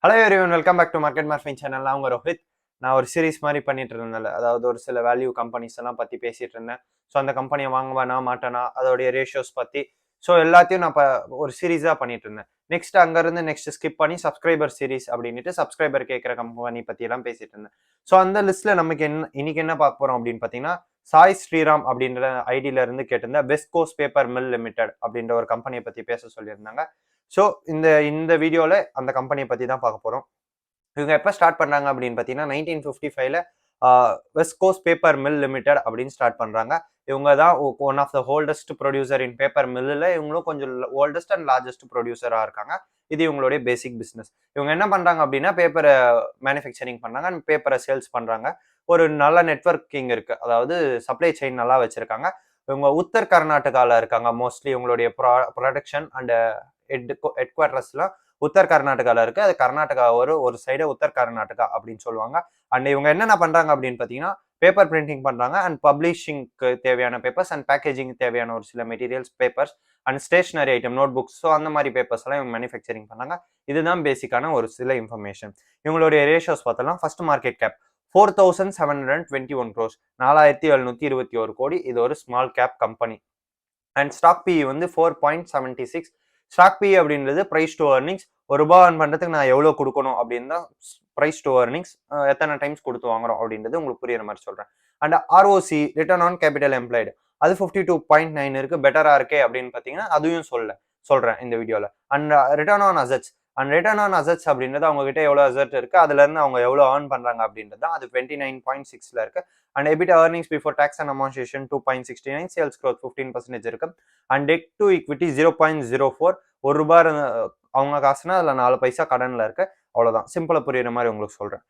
Hello everyone, welcome back to market morphin channel. நான் உங்க ரோஹித். நான் ஒரு சீரிஸ் மாதிரி பண்ணிட்டு இருந்தேன். அதாவது ஒரு சில வேல்யூ கம்பெனிஸ் எல்லாம் பத்தி பேசிட்டு இருந்தேன். ஸோ அந்த கம்பெனியை வாங்குவேனா மாட்டேனா, அதோடைய ரேஷியோஸ் பத்தி ஸோ எல்லாத்தையும் நான் ஒரு சீரீஸா பண்ணிட்டு இருந்தேன். நெக்ஸ்ட் அங்கிருந்து நெக்ஸ்ட் ஸ்கிப் பண்ணி சப்ஸ்கிரைபர் சீரிஸ் அப்படின்ட்டு சப்ஸ்கிரைபர் கேட்குற கம்பெனி பத்தி எல்லாம் பேசிட்டு இருந்தேன். ஸோ அந்த லிஸ்ட்ல நமக்கு இன்னைக்கு என்ன பார்க்க போறோம் அப்படின்னு பார்த்தீங்கன்னா, சாய் ஸ்ரீராம் அப்படின்ற ஐடியில இருந்து கேட்டிருந்த west Coast Paper Mill limited அப்படின்ற ஒரு கம்பெனியை பத்தி பேச சொல்லியிருந்தாங்க. ஸோ இந்த இந்த வீடியோல அந்த கம்பெனியை பத்தி தான் பார்க்க போறோம். இவங்க எப்போ ஸ்டார்ட் பண்றாங்க அப்படின்னு பார்த்தீங்கன்னா 1955ல West Coast Paper Mill Limited அப்படின்னு ஸ்டார்ட் பண்றாங்க. இவங்க தான் one of the oldest producer in paper மில்லில் இவங்களும் கொஞ்சம் ஓல்டஸ்ட் அண்ட் லார்ஜஸ்ட் ப்ரொடியூசரா இருக்காங்க. இது இவங்களுடைய பேசிக் பிஸ்னஸ். இவங்க என்ன பண்றாங்க அப்படின்னா பேப்பரை மேனுஃபேக்சரிங் பண்றாங்க அண்ட் பேப்பரை சேல்ஸ் பண்றாங்க. ஒரு நல்ல நெட்வொர்க்கிங் இருக்கு, அதாவது சப்ளை செயின் நல்லா வச்சிருக்காங்க. இவங்க உத்தர் கர்நாடகாவில் இருக்காங்க. மோஸ்ட்லி இவங்களுடைய ப்ரொடக்ஷன் அண்ட் ஹெட் குவார்டர்ஸ்லாம் உத்தர் கர்நாடகாவில் இருக்கு. அது கர்நாடகா ஒரு சைடு உத்தர் கர்நாடகா அப்படின்னு சொல்லுவாங்க. அண்ட் இவங்க என்னென்ன பண்றாங்க அப்படின்னு பார்த்தீங்கன்னா பேப்பர் பிரிண்டிங் பண்றாங்க அண்ட் பப்ளிஷிங்க்கு தேவையான பேப்பர்ஸ் அண்ட் பேக்கேஜிங் தேவையான ஒரு சில materials, papers and stationery item, notebooks, so அந்த மாதிரி பேப்பர்ஸ் எல்லாம் இவங்க மேனுஃபேக்சரிங் பண்ணாங்க. இதுதான் பேசிக்கான ஒரு சில இன்ஃபர்மேஷன். இவங்களுடைய ரேஷியோஸ் பார்த்தலாம். ஃபர்ஸ்ட் மார்க்கெட் கேப் 4721 crores, 4721 கோடி. இது ஒரு small cap company. And stock P வந்து 4.76. ஸ்டாக் பி அப்படின்றது பிரைஸ் டு ஏர்னிங்ஸ். ₹1 earn பண்றதுக்கு நான் எவ்வளவு கொடுக்கணும் அப்படின்னு தான் பிரைஸ் டு ஏர்னிங்ஸ். எத்தனை டைம்ஸ் கொடுத்து வாங்குறோம் அப்படின்றது உங்களுக்கு புரியுற மாதிரி சொல்றேன். And ROC, return on capital employed, அது 52.9 இருக்கு. பெட்டரா இருக்கே அப்படின்னு பாத்தீங்கன்னா அதையும் சொல்றேன் இந்த வீடியோல. And return on assets, and return on assets அப்படின்றது அவங்க கிட்ட எவ்வளவு அசெட் இருக்கு, அதுல இருந்து அவங்க எவ்வளவு ஏர்ன் பண்றாங்க அப்படின்றது தான். அது 29.6ல இருக்கு. And EBITDA earnings before tax and amortization 2.69, sales growth 15% இருக்கு. And dead to equity 0.04. ₹1 அவங்க காசுனா அதுல 4 பைசா கடன்ல இருக்கு. அவ்வளவுதான். சிம்பிளா புரியுற மாதிரி உங்களுக்கு சொல்றேன்.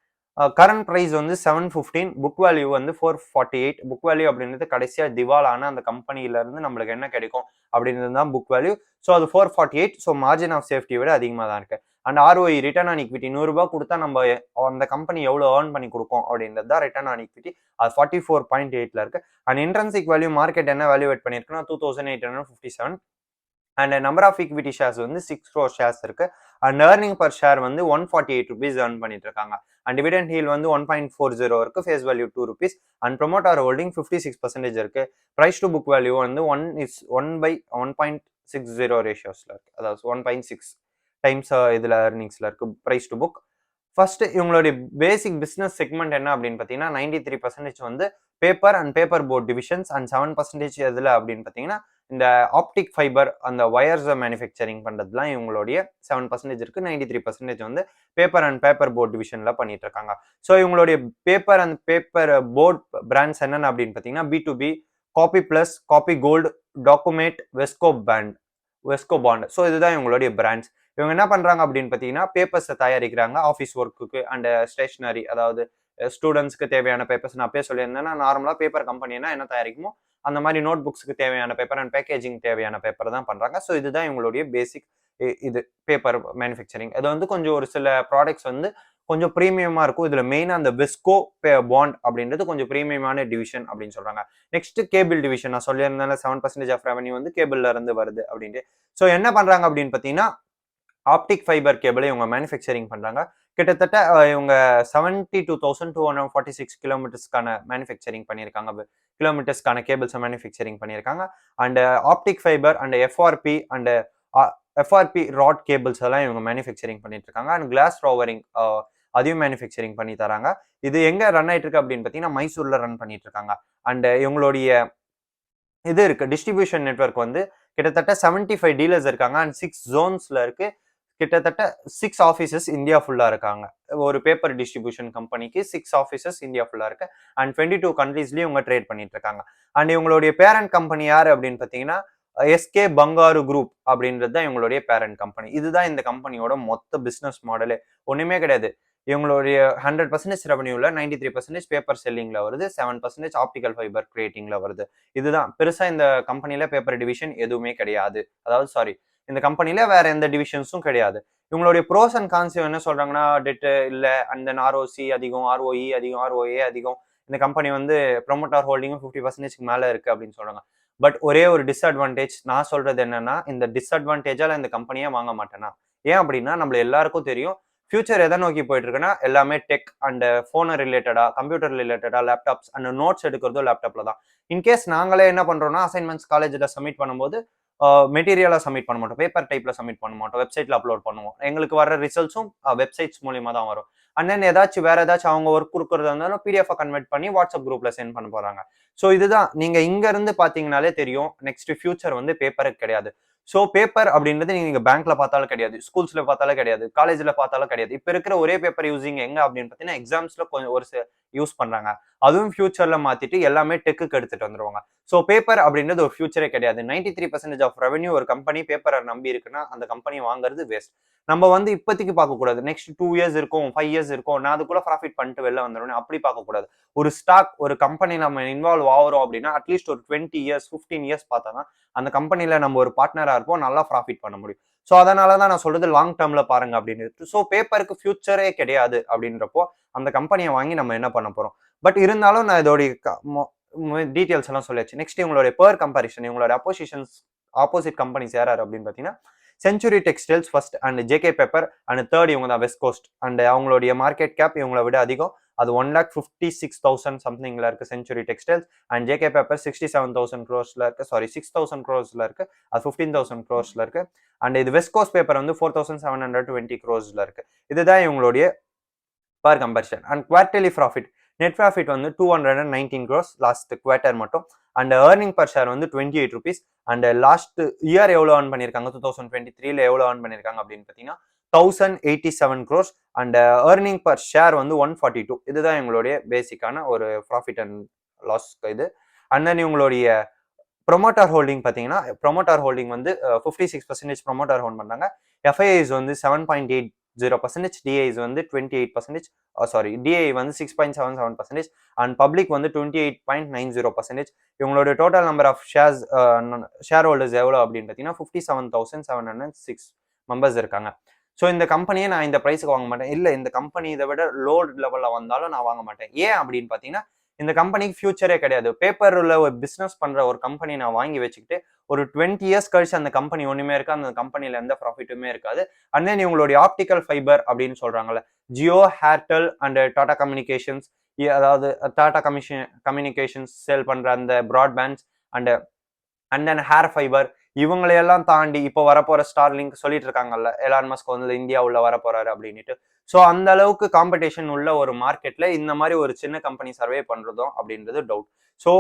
கரண்ட் பிரைஸ் வந்து 715, புக் வேல்யூ வந்து 448. புக் வேல்யூ அப்படின்றது கடைசியா திவாலான அந்த கம்பெனில இருந்து நம்மளுக்கு என்ன கிடைக்கும் அப்படின்றது தான் புக் வேல்யூ. ஸோ அது 448. ஸோ மார்ஜின் ஆஃப் சேஃப்டி விட அதிகமாக தான் இருக்கு. And ROI, return on equity, ₹100 கொடுத்தா நம்ம அந்த கம்பெனி எவ்வளோ ஏர்ன் பண்ணி கொடுக்கும் அப்படின்றது தான் ரிட்டர்ன் ஆன் ஈக்விட்டி. அது 44.8ல இருக்கு. அண்ட் இன்ட்ரன்சிக் வேல்யூ மார்க்கெட் என்ன வேல்யூவேட் பண்ணிருக்குன்னா 2857. And number of equity shares வந்து 6 crore ஷேர்ஸ் இருக்கு. அண்ட் ஏர்னிங் பர் ஷேர் வந்து ₹148 ஏர்ன் பண்ணிட்டு இருக்காங்க. அண்ட் டிவிடெண்ட் ஹீல் வந்து 1.40 இருக்கு. Face value ₹2. And promoter holding 56% இருக்கு. பிரைஸ் டு புக் வேல்யூ வந்து 1/1.60 ரேஷியோஸ்ல இருக்கு. அதாவது 1.6 டைம்ஸ் இதுல ஏர்னிங்ஸ்ல இருக்கு பிரைஸ் டு புக். ஃபர்ஸ்ட் இவங்களுடைய பேசிக் பிசினஸ் செக்மெண்ட் என்ன அப்படின்னு பார்த்தீங்கன்னா 93% வந்து paper and paper board divisions and 7% எதுல அப்படின்னு பார்த்தீங்கன்னா இந்த ஆப்டிக் ஃபைபர் அந்த வயர்ஸை மேனுஃபேக்சரிங் பண்றதுலாம் இவங்களுடைய 7% இருக்கு. 93% வந்து பேப்பர் அண்ட் பேப்பர் போர்ட் டிவிஷன்ல பண்ணிட்டு இருக்காங்க. ஸோ இவங்களுடைய paper and paper board brands என்னென்ன அப்படின்னு பார்த்தீங்கன்னா B2B, copy plus, copy gold, document, Wesco bond. So இதுதான் இவங்களுடைய பிராண்ட்ஸ். இவங்க என்ன பண்றாங்க அப்படின்னு பார்த்தீங்கன்னா பேப்பர்ஸை தயாரிக்கிறாங்க ஆஃபீஸ் ஒர்க்குக்கு அண்ட் ஸ்டேஷனரி, அதாவது ஸ்டூடெண்ட்ஸ்க்கு தேவையான பேப்பர்ஸ். நான் அப்பயே சொல்லியிருந்தேன்னா நார்மலாக பேப்பர் கம்பெனினா என்ன தயாரிக்குமோ அந்த மாதிரி நோட் புக்ஸுக்கு தேவையான பேப்பர் அண்ட் பேக்கேஜிங் தேவையான பேப்பர் தான் பண்றாங்க. ஸோ இதுதான் இவங்களுடைய பேசிக் இது பேப்பர் மேனுஃபேக்சரிங். இது வந்து கொஞ்சம் ஒரு சில ப்ராடக்ட்ஸ் வந்து கொஞ்சம் ப்ரீமியமா இருக்கும். இதுல மெயினா அந்த வெஸ்கோ பாண்ட் அப்படின்றது கொஞ்சம் ப்ரீமியமான டிவிஷன் அப்படின்னு சொல்றாங்க. நெக்ஸ்ட் கேபிள் டிவிஷன், நான் சொல்லியிருந்தேன் 7% ஆஃப் ரெவன்யூ வந்து கேபிள்ல இருந்து வருது அப்படின்ட்டு. ஸோ என்ன பண்றாங்க அப்படின்னு பார்த்தீங்கன்னா ஆப்டிக் ஃபைபர் கேபிளை இவங்க மேனுஃபேக்சரிங் பண்றாங்க. கிட்டத்தட்ட இவங்க 72,246 கிலோமீட்டர்ஸ்க்கான மேனுஃபேக்சரிங் பண்ணியிருக்காங்க. கிலோமீட்டர்ஸ்க்கான கேபிள்ஸை மேனுஃபேக்சரிங் பண்ணியிருக்காங்க. And optic fibre and FRP rod cables எல்லாம் இவங்க மேனுஃபேக்சரிங் பண்ணிட்டு இருக்காங்க. அண்ட் கிளாஸ் ரோவரிங் அதையும் மேனுஃபேக்சரிங் பண்ணி தராங்க. இது எங்க ரன் ஆயிட்டு இருக்கு அப்படின்னு பார்த்தீங்கன்னா மைசூர்ல ரன் பண்ணிட்டு இருக்காங்க. அண்ட் இவங்களுடைய இது இருக்கு டிஸ்ட்ரிபியூஷன் நெட்வொர்க் வந்து கிட்டத்தட்ட 75 டீலர்ஸ் இருக்காங்க அண்ட் 6 ஜோன்ஸ்ல இருக்கு. கிட்டத்தட்ட 6 ஆஃபீஸஸ் இந்தியா ஃபுல்லா இருக்காங்க. ஒரு பேப்பர் டிஸ்ட்ரிபியூஷன் கம்பெனிக்கு 6 ஆஃபீஸஸ் இந்தியா ஃபுல்லா இருக்கு. அண்ட் 22 கண்ட்ரீஸ்லயும் இவங்க ட்ரேட் பண்ணிட்டு இருக்காங்க. அண்ட் இவங்களுடைய பேரண்ட் கம்பெனி யாரு அப்படின்னு பார்த்தீங்கன்னா எஸ்கே பங்காரு குரூப் அப்படின்றது தான் இவங்களுடைய பேரண்ட் கம்பெனி. இதுதான் இந்த கம்பெனியோட மொத்த பிசினஸ் மாடலே. ஒண்ணுமே கிடையாது. இவங்களுடைய 100% ரெவன்யூல 93% பேப்பர் செல்லிங்ல வருது, 7% ஆப்டிகல் ஃபைபர் கிரியேட்டிங்ல வருது. இதுதான் பெருசா இந்த கம்பெனில பேப்பர் டிவிஷன் எதுவுமே கிடையாது. அதாவது சாரி, இந்த கம்பெனில வேற எந்த டிவிஷன்ஸும் கிடையாது. இவங்களுடைய ப்ரோஸ் அண்ட் கான்ஸ் என்ன சொல்றாங்கன்னா டெட் இல்ல, அண்ட் தென் ஆர்ஓசி அதிகம், ஆர்ஓஇ அதிகம், ஆர்ஓஏ அதிகம். இந்த கம்பெனி வந்து ப்ரொமோட்டர் ஹோல்டிங்கும் 50% மேல இருக்கு அப்படின்னு சொல்றாங்க. பட் ஒரே ஒரு டிஸ்அட்வான்டேஜ் நான் சொல்றது என்னன்னா, இந்த டிஸ்அட்வான்டேஜால இந்த கம்பெனியை வாங்க மாட்டேன்னா. ஏன் அப்படின்னா நம்ம எல்லாருக்கும் தெரியும் ஃபியூச்சர் எதை நோக்கி போயிட்டு இருக்குன்னா எல்லாமே டெக் அண்ட் ஃபோன் ரிலேட்டடா, கம்ப்யூட்டர் ரிலேட்டடா, லேப்டாப்ஸ் அண்ட் நோட்ஸ் எடுக்கிறதும் லேப்டாப்ல தான். இன்கேஸ் நாங்களே என்ன பண்றோம்னா அசைன்மெண்ட்ஸ் காலேஜ்ல சப்மிட் பண்ணும்போது மெட்டீரியலா சப்மிட் பண்ண மாட்டோம், பேப்பர் டைப்ல சப்மிட் பண்ண மாட்டோம், வெப்சைட்ல அப்லோட் பண்ணுவோம். எங்களுக்கு வர ரிசல்ட்ஸும் வெப்சைட்ஸ் மூலியமா தான் வரும். அண்ட் தென் ஏதாச்சும் வேற ஏதாச்சும் அவங்க ஒர்க் கொடுக்கறதா இருந்தாலும் பிடிஎஃப் கன்வெர்ட் பண்ணி வாட்ஸ்அப் குரூப்ல சென்ட் பண்ண போறாங்க. ஸோ இதுதான் நீங்க இங்க இருந்து பாத்தீங்கன்னாலே தெரியும் நெக்ஸ்ட் ஃபியூச்சர் வந்து பேப்பருக்கு கிடையாது. ஸோ பேப்பர் அப்படின்றது நீங்க பேங்க்ல பார்த்தாலும் கிடையாது, ஸ்கூல்ஸ்ல பார்த்தாலும் கிடையாது, காலேஜ்ல பார்த்தாலும் கிடையாது. இப்ப இருக்கிற ஒரே பேப்பர் யூசிங் எங்க அப்படின்னு பாத்தீங்கன்னா எக்ஸாம்ஸ்ல கொஞ்சம் ஒரு யூஸ் பண்றாங்க. அதுவும் ஃபியூச்சர்ல மாத்திட்டு எல்லாமே டெக்குக்கு எடுத்துட்டு வந்துருவாங்க. ஸோ பேப்பர் அப்படின்றது ஒரு ஃபியூச்சரே கிடையாது. 93% ஆஃப் ரெவன்யூ ஒரு கம்பெனி பேப்பரை நம்பி இருக்குன்னா அந்த கம்பெனி வாங்குறது வேஸ்ட். நம்ம வந்து இப்போதைக்கு பார்க்கக்கூடாது, நெக்ஸ்ட் 2 இயர்ஸ் இருக்கும், 5 இயர்ஸ் இருக்கும், நான் அதுக்குள்ள ப்ராஃபிட் பண்ணிட்டு வெளில வந்துடுவேன் அப்படி பார்க்கக்கூடாது. ஒரு ஸ்டாக் ஒரு கம்பெனி நம்ம இன்வால்வ் ஆகிறோம் அப்படின்னா அட்லீஸ்ட் ஒரு 20 இயர்ஸ் 15 இயர்ஸ் பார்த்தா தான் அந்த கம்பெனில நம்ம ஒரு பார்ட்னரா இருப்போம், நல்லா ப்ராஃபிட் பண்ண முடியும். ஸோ அதனால தான் நான் சொல்றது லாங் டேர்ம்ல பாருங்க அப்படின்னு. ஸோ பேப்பருக்கு ஃபியூச்சரே கிடையாது அப்படின்றப்போ அந்த கம்பெனியை வாங்கி நம்ம என்ன பண்ண போறோம். பட் இருந்தாலும் நான் இதோடைய டீடைல்ஸ் எல்லாம் சொல்லியாச்சு. நெக்ஸ்ட் இவங்களுடைய பேர் கம்பேரிஷன், இவங்களோட ஆப்போசிட் கம்பெனிஸ் யார் அப்படின்னு பாத்தீங்கன்னா century textiles first and JK paper and third இவங்க தான் வெஸ்ட் கோஸ்ட். அண்ட் அவங்களுடைய மார்க்கெட் கேப் இவங்களை விட அதிகம், அது 1,56,000 சம்திங்ல இருக்கு century textiles. And JK paper 67,000 crores இருக்கு, சாரி 6,000 crores இருக்கு, அது 15,000 crores இருக்கு. அண்ட் இது வெஸ்ட் கோஸ்ட் பேப்பர் வந்து 4,720 crores இருக்கு. இதுதான் இவங்களுடைய per comparison. And quarterly profit, net profit வந்து 219 crores லாஸ்ட் குவார்டர் மட்டும். அண்ட் ஏர்னிங் பர் ஷேர் வந்து 28 rupees. அண்ட் லாஸ்ட் இயர் எவ்வளோ ஏர்ன் பண்ணியிருக்காங்க, 2023ல எவ்வளோ ஏர்ன் பண்ணியிருக்காங்க அப்படின்னு பார்த்தீங்கன்னா 1,087 crores. And earning per share வந்து 142. இதுதான் எங்களுடைய பேசிக்கான ஒரு ப்ராஃபிட் அண்ட் லாஸ் இது. அண்ட் தென் இவங்களுடைய ப்ரொமோட்டர் ஹோல்டிங் பார்த்தீங்கன்னா ப்ரொமோட்டர் ஹோல்டிங் வந்து 56% ப்ரொமோட்டர் ஹோல்ட் பண்ணாங்க. எஃப்ஐஐஸ் வந்து 7.80%, டிஐஸ் வந்து 28%, சாரி டிஐ வந்து 6.77% அண்ட் பப்ளிக் வந்து 28.90%. இவங்களோட total number of shareholders எவ்வளோ அப்படின்னு பார்த்தீங்கன்னா 57,706 மெம்பர்ஸ் இருக்காங்க. ஸோ இந்த கம்பெனியை நான் இந்த ப்ரைஸுக்கு வாங்க மாட்டேன், இல்லை இந்த கம்பெனி இதை விட லோ லெவலில் வந்தாலும் நான் வாங்க மாட்டேன். ஏன் அப்படின்னு பார்த்தீங்கன்னா இந்த கம்பெனிக்கு ஃபியூச்சரே கிடையாது. பேப்பர்ல ஒரு பிசினஸ் பண்ற ஒரு கம்பெனி நான் வாங்கி வச்சுக்கிட்டு ஒரு 20 இயர்ஸ் கழிச்சு அந்த கம்பெனி ஒண்ணுமே இருக்கு, அந்த கம்பெனில எந்த ப்ராஃபிட்டுமே இருக்காது. அண்ட் தென் இவங்களுடைய ஆப்டிக்கல் ஃபைபர் அப்படின்னு சொல்றாங்கல்ல, ஜியோ, ஏர்டெல் அண்ட் டாடா கம்யூனிகேஷன்ஸ், அதாவது டாடா கம்யூனிகேஷன்ஸ் சேல் பண்ற அந்த broadbands and and then hair fibre, இவங்களையெல்லாம் தாண்டி இப்போ வரப்போற ஸ்டார்லிங்க் சொல்லிட்டு இருக்காங்கல்ல, எலான் மஸ்க் வந்து இந்தியா உள்ள வரப்போறாரு அப்படின்ட்டு. ஸோ அந்த அளவுக்கு காம்படிஷன் உள்ள ஒரு மார்க்கெட்ல இந்த மாதிரி ஒரு சின்ன கம்பெனி சர்வே பண்றதும் அப்படின்றது டவுட். ஸோ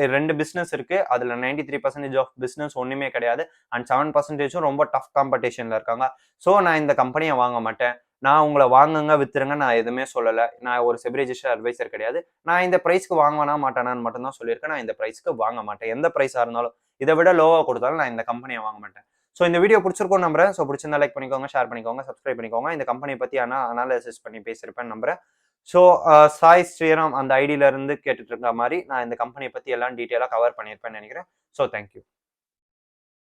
2 பிசினஸ் இருக்கு, அதுல 93% ஆஃப் பிசினஸ் ஒண்ணுமே கிடையாது அண்ட் 7% ரொம்ப டஃப் காம்படிஷன்ல இருக்காங்க. ஸோ நான் இந்த கம்பெனியை வாங்க மாட்டேன். நான் உங்களை வாங்குங்க வித்துருங்க நான் எதுவுமே சொல்லலை, நான் ஒரு செபி ரெஜிஸ்டர் அட்வைசர் கிடையாது. நான் இந்த ப்ரைஸ்க்கு வாங்கனா மாட்டானான்னு மட்டும் தான் சொல்லியிருக்கேன். நான் இந்த ப்ரைஸ்க்கு வாங்க மாட்டேன், எந்த ப்ரைஸா இருந்தாலும் இதை விட லோவா கொடுத்தாலும் நான் இந்த கம்பெனியை வாங்க மாட்டேன். ஸோ இந்த வீடியோ பிடிச்சிருக்கும் நம்புறேன். ஸோ பிடிச்சிருந்தா லைக் பண்ணிக்கோங்க, ஷேர் பண்ணிக்கோங்க, சப்ஸ்கிரைப் பண்ணிக்கோங்க. இந்த கம்பெனியை பத்தி அனாலிசிஸ் பண்ணி பேசியிருப்பேன் நம்புறேன். ஸோ சாய் ஸ்ரீராம் அந்த ஐடியில இருந்து கேட்டுட்டு இருக்க மாதிரி நான் இந்த கம்பெனியை பத்தி எல்லாம் டீட்டெயிலாக கவர் பண்ணியிருப்பேன்னு நினைக்கிறேன். So thank you.